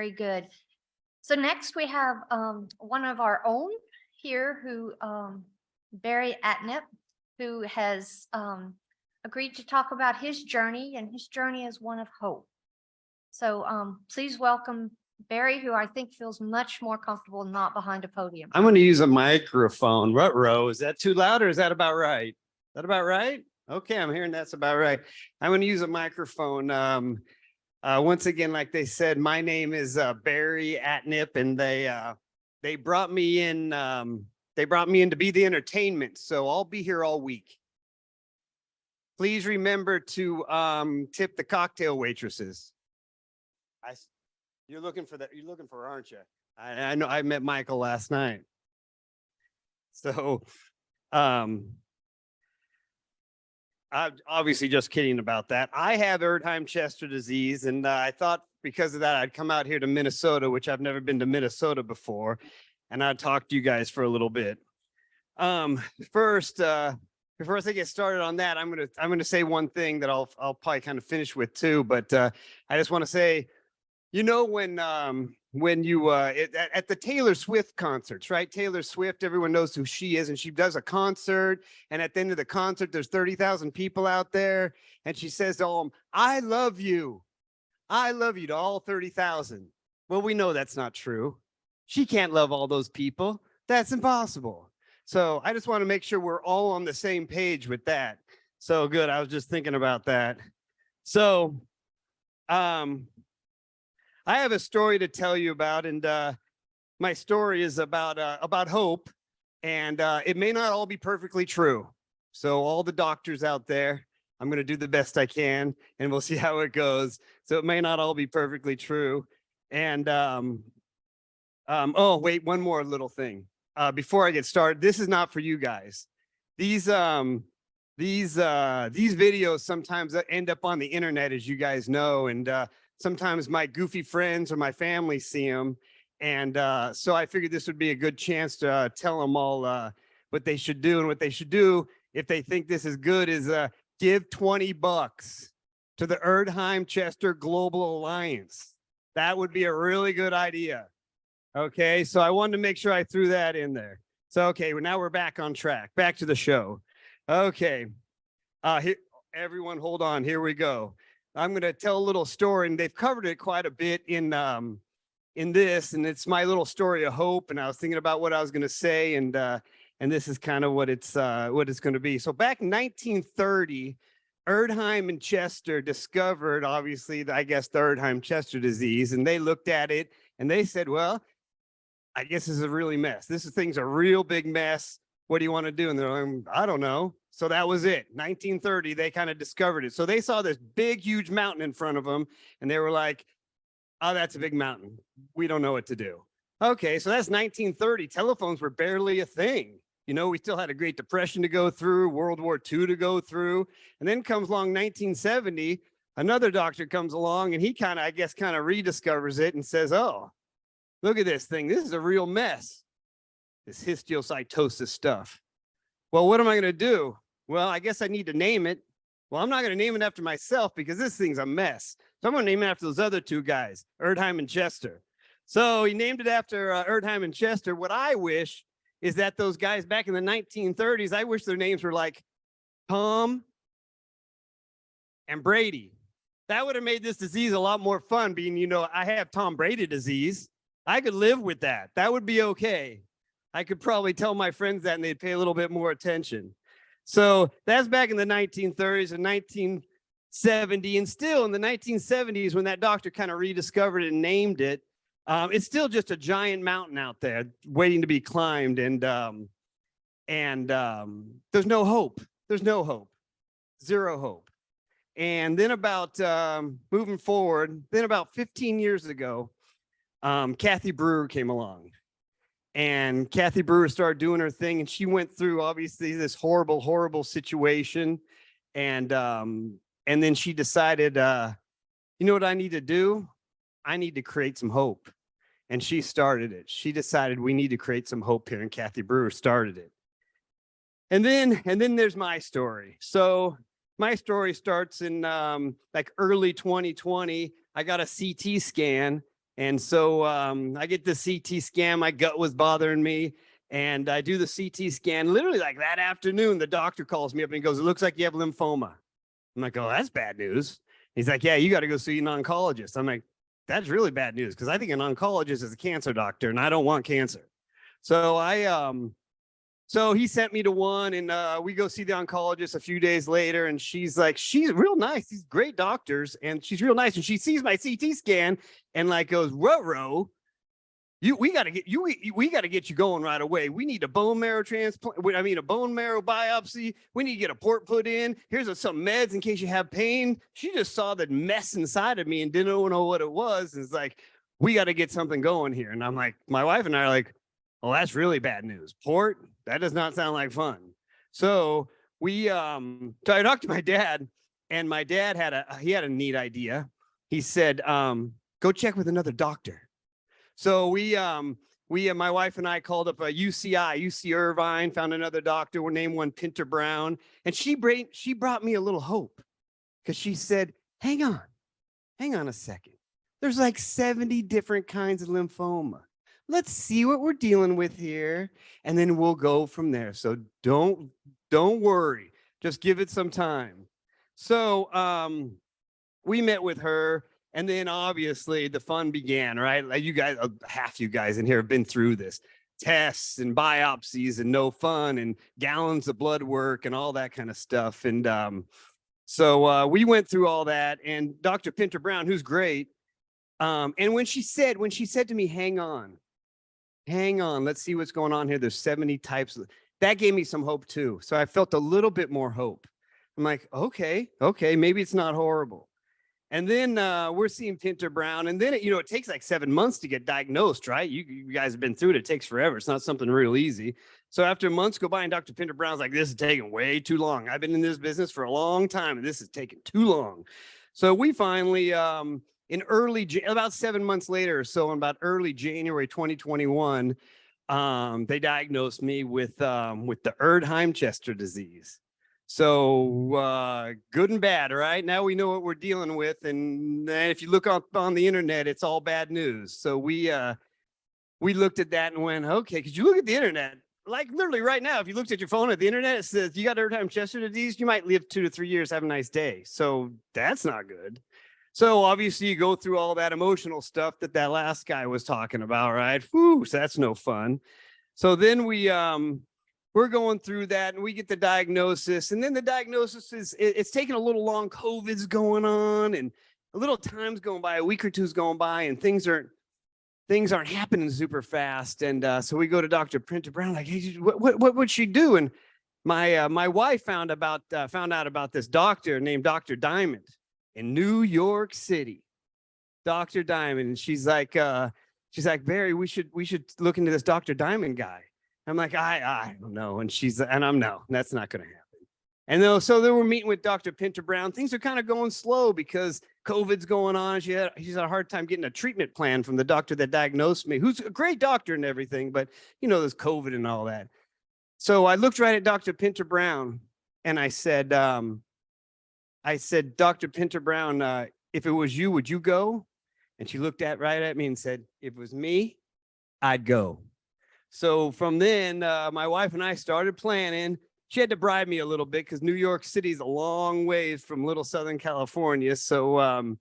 Very good. So next we have one of our own here who Barry Atnip, who has agreed to talk about his journey, and his journey is one of hope. So please welcome Barry, who I think feels much more comfortable not behind a podium. I'm going to use a microphone. What row? Is that too loud or is that about right? Is that about right? Okay, I'm hearing that's about right. I'm going to use a microphone. Once again, like they said, my name is Barry Atnip, and they brought me in. They brought me in to be the entertainment, so I'll be here all week. Please remember to tip the cocktail waitresses. You're looking for that. You're looking for, aren't you? I know. I met Michael last night. So, I'm obviously just kidding about that. I have Erdhiem-Chester disease, and I thought because of that, I'd come out here to Minnesota, which I've never been to Minnesota before, and I'd talk to you guys for a little bit. First, before I get started on that, I'm gonna say one thing that I'll probably kind of finish with too. But I just want to say, you know, when you at the Taylor Swift concerts, right? Taylor Swift, everyone knows who she is, and she does a concert, and at the end of the concert, there's 30,000 people out there, and she says to all, I love you to all 30,000. Well, we know that's not true. She can't love all those people. That's impossible. So I just want to make sure we're all on the same page with that. So good. I was just thinking about that. So, I have a story to tell you about, and my story is about hope, and it may not all be perfectly true. So all the doctors out there, I'm going to do the best I can, and we'll see how it goes. So it may not all be perfectly true. And oh wait, one more little thing before I get started. This is not for you guys. These videos sometimes end up on the internet, as you guys know, and sometimes my goofy friends or my family see them. And so I figured this would be a good chance to tell them all what they should do. And what they should do if they think this is good is give $20 to the Erdhiem-Chester Global Alliance. That would be a really good idea. Okay, so I wanted to make sure I threw that in there. So, okay, well, now we're back on track, back to the show. Okay, everyone hold on, here we go. I'm going to tell a little story, and they've covered it quite a bit in this, and it's my little story of hope. And I was thinking about what I was going to say, and this is kind of what it's going to be. So back in 1930, Erdhiem-Chester discovered, obviously, I guess, the Erdhiem-Chester disease, and they looked at it and they said, well, I guess this is a really mess. Thing's a real big mess. What do you want to do? And they're like, I don't know. So that was it. 1930, they kind of discovered it. So they saw this big, huge mountain in front of them, and they were like, oh, that's a big mountain. We don't know what to do. Okay, so that's 1930. Telephones were barely a thing. You know, we still had a Great Depression to go through, World War II to go through. And then comes along 1970, another doctor comes along, and he kind of rediscovers it and says, oh, look at this thing. This is a real mess. This histiocytosis stuff. Well, what am I going to do? Well, I guess I need to name it. Well, I'm not going to name it after myself because this thing's a mess. So I'm going to name it after those other two guys, Erdhiem-Chester. So he named it after Erdhiem-Chester. What I wish is that those guys back in the 1930s, I wish their names were like Tom and Brady. That would have made this disease a lot more fun, being, you know, I have Tom Brady disease. I could live with that. That would be okay. I could probably tell my friends that and they'd pay a little bit more attention. So that's back in the 1930s and 1970. And still in the 1970s, when that doctor kind of rediscovered it and named it, it's still just a giant mountain out there waiting to be climbed. And there's no hope. There's no hope. Zero hope. And then about moving forward, then about 15 years ago, Kathy Brewer came along. And Kathy Brewer started doing her thing, and she went through obviously this horrible, horrible situation. And then she decided, you know what I need to do? I need to create some hope. And she started it. She decided we need to create some hope here, and Kathy Brewer started it. And then there's my story. So my story starts in like early 2020. I got a CT scan, And so I get the CT scan. My gut was bothering me. And I do the CT scan literally like that afternoon. The doctor calls me up and he goes, "It looks like you have lymphoma." I'm like, "Oh, that's bad news." He's like, "Yeah, you got to go see an oncologist." I'm like, "That's really bad news because I think an oncologist is a cancer doctor and I don't want cancer." So so he sent me to one and we go see the oncologist a few days later. And she's like, she's real nice. These great doctors. And she's real nice. And she sees my CT scan and like goes, "Ruh-roh, we got to get you, we got to get you going right away. We need a bone marrow transplant. I mean, a bone marrow biopsy. We need to get a port put in. Here's some meds in case you have pain." She just saw the mess inside of me and didn't know what it was. And it's like, we got to get something going here. And I'm like, my wife and I are like, "Oh, that's really bad news. Port? That does not sound like fun." So so I talked to my dad, and my dad had a neat idea. He said, "Go check with another doctor." So my wife and I called up a UC Irvine, found another doctor. We're named one Pinter Brown, and she brought me a little hope because she said, hang on a second. There's like 70 different kinds of lymphoma. Let's see what we're dealing with here, and then we'll go from there. So don't worry. Just give it some time. So we met with her. And then obviously the fun began, right? Like you guys, half you guys in here have been through this. Tests and biopsies and no fun and gallons of blood work and all that kind of stuff. And so we went through all that. And Dr. Pinter Brown, who's great, and when she said to me, hang on, let's see what's going on here. There's 70 types. That gave me some hope too. So I felt a little bit more hope. I'm like, okay, maybe it's not horrible. And then we're seeing Pinter Brown. And then, it takes like 7 months to get diagnosed, right? You guys have been through it. It takes forever. It's not something real easy. So after months go by and Dr. Pinter Brown's like, "This is taking way too long. I've been in this business for a long time and this is taking too long." So we finally, about 7 months later or so, in about early January 2021, they diagnosed me with the Erdhiem-Chester disease. So good and bad, right? Now we know what we're dealing with, and if you look up on the internet, it's all bad news. So we looked at that and went, okay, because you look at the internet, like literally right now, if you looked at your phone at the internet, it says you got Erdhiem-Chester disease, you might live 2 to 3 years, have a nice day. So that's not good. So obviously you go through all that emotional stuff that last guy was talking about, right? Whew, so that's no fun. So then we're going through that and we get the diagnosis, and then the diagnosis it's taking a little long. COVID's going on and a little time's going by, a week or two's going by, and things aren't happening super fast. And so we go to Dr. Pinter Brown, like, hey, what would she do? And my wife found out about this doctor named Dr. Diamond in New York City. Dr. Diamond. And she's like, "Barry, we should look into this Dr. Diamond guy." I'm like, I don't know. And no, that's not going to happen. And so they were meeting with Dr. Pinter Brown. Things are kind of going slow because COVID's going on. She's had a hard time getting a treatment plan from the doctor that diagnosed me, who's a great doctor and everything, but there's COVID and all that. So I looked right at Dr. Pinter Brown and I said, "Dr. Pinter Brown, if it was you, would you go?" And she looked right at me and said, "If it was me, I'd go." So from then, my wife and I started planning. She had to bribe me a little bit because New York City is a long ways from little Southern California. So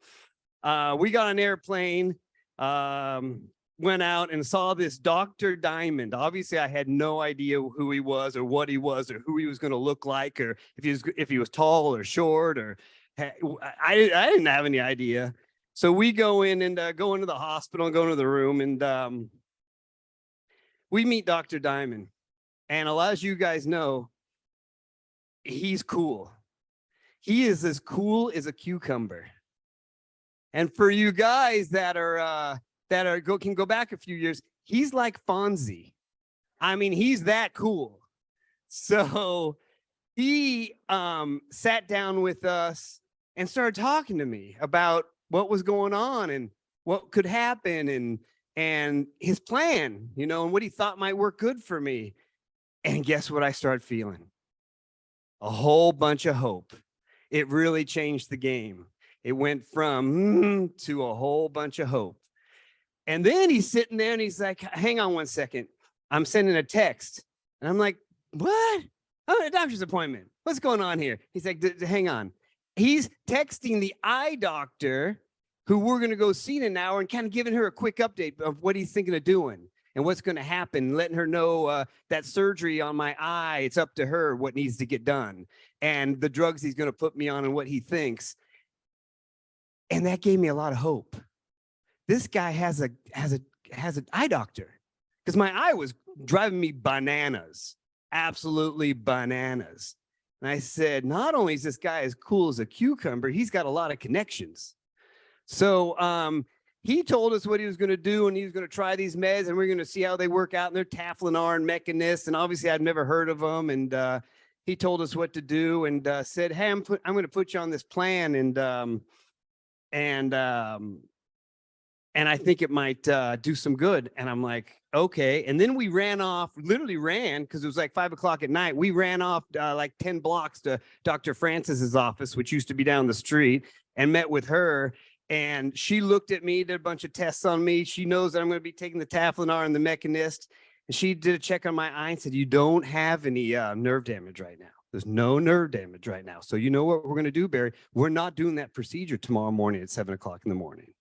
we got an airplane, went out and saw this Dr. Diamond. Obviously, I had no idea who he was or what he was or who he was going to look like, or if he was tall or short, or I didn't have any idea. So we go in and go into the hospital and go into the room, and we meet Dr. Diamond. And a lot of you guys know, he's cool. He is as cool as a cucumber. And for you guys that can go back a few years, he's like Fonzie. I mean, he's that cool. So he sat down with us and started talking to me about what was going on and what could happen, and his plan, and what he thought might work good for me. And guess what I started feeling? A whole bunch of hope. It really changed the game. It went from to a whole bunch of hope. And then he's sitting there and he's like, hang on one second. I'm sending a text. And I'm like, what? Oh, a doctor's appointment. What's going on here? He's like, hang on. He's texting the eye doctor who we're going to go see in an hour and kind of giving her a quick update of what he's thinking of doing and what's going to happen, letting her know that surgery on my eye, it's up to her what needs to get done and the drugs he's going to put me on and what he thinks. And that gave me a lot of hope. This guy has an eye doctor because my eye was driving me bananas, absolutely bananas. And I said, not only is this guy as cool as a cucumber, he's got a lot of connections. So he told us what he was going to do, and he was going to try these meds, and we're going to see how they work out. And they're Taflonar and Mechanist, and obviously I'd never heard of them. And he told us what to do, and said, "Hey, I'm going to put you on this plan, and I think it might do some good." And I'm like, okay. And then we ran off, literally ran, because it was like 5 o'clock at night. We ran off like 10 blocks to Dr. Francis's office, which used to be down the street, and met with her. And she looked at me, did a bunch of tests on me. She knows that I'm going to be taking the Taflonar and the Mechanist. And she did a check on my eye and said, you don't have any nerve damage right now. There's no nerve damage right now. So you know what we're going to do, Barry? We're not doing that procedure tomorrow morning at 7 o'clock in the morning.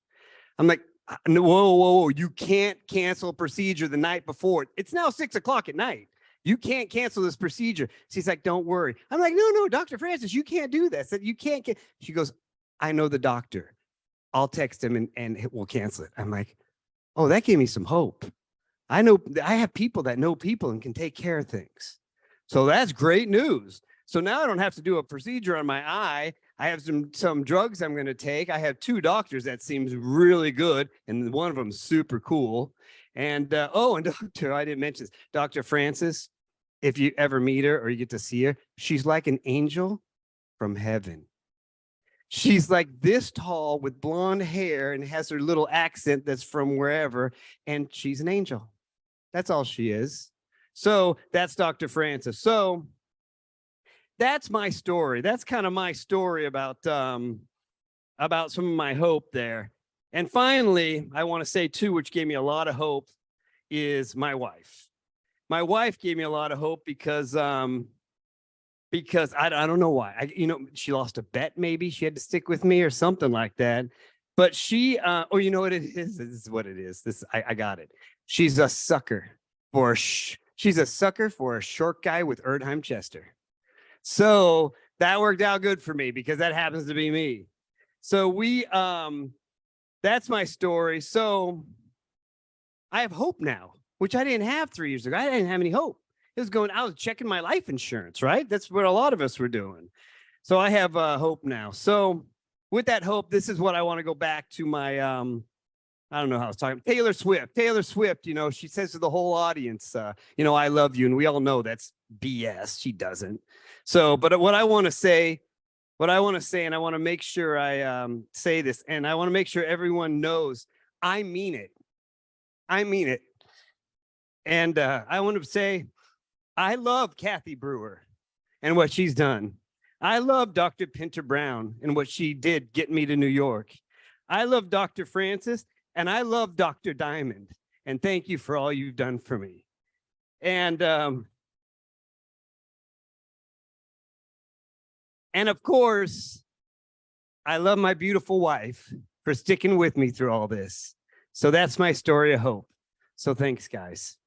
I'm like, whoa, you can't cancel a procedure the night before. It's now 6 o'clock at night. You can't cancel this procedure. She's like, don't worry. I'm like, no, Dr. Francis, you can't do that. Said, you can't. She goes, I know the doctor. I'll text him and we'll cancel it. I'm like, oh, that gave me some hope. I know I have people that know people and can take care of things. So that's great news. So now I don't have to do a procedure on my eye. I have some drugs I'm going to take. I have 2 doctors that seems really good, and one of them is super cool. And and doctor, I didn't mention this, Dr. Francis, if you ever meet her or you get to see her, she's like an angel from heaven. She's like this tall with blonde hair and has her little accent that's from wherever, and she's an angel. That's all she is. So that's Dr. Francis. So that's my story. That's kind of my story about some of my hope there. And finally, I want to say too, which gave me a lot of hope, is my wife. My wife gave me a lot of hope because I don't know why. She lost a bet. Maybe she had to stick with me or something like that. But she, you know what it is? This is what it is. I got it. She's a sucker for a short guy with Erdhiem-Chester. So that worked out good for me because that happens to be me. So that's my story. So I have hope now, which I didn't have 3 years ago. I didn't have any hope. I was checking my life insurance, right? That's what a lot of us were doing. So I have hope now. So with that hope, this is what I want to go back to my, I don't know how I was talking. Taylor Swift, she says to the whole audience, I love you. And we all know that's BS. She doesn't. So, but what I want to say, and I want to make sure I say this, and I want to make sure everyone knows, I mean it. I mean it. And I want to say, I love Kathy Brewer and what she's done. I love Dr. Pinter Brown and what she did getting me to New York. I love Dr. Francis, and I love Dr. Diamond. And thank you for all you've done for me. And of course, I love my beautiful wife for sticking with me through all this. So that's my story of hope. So thanks, guys.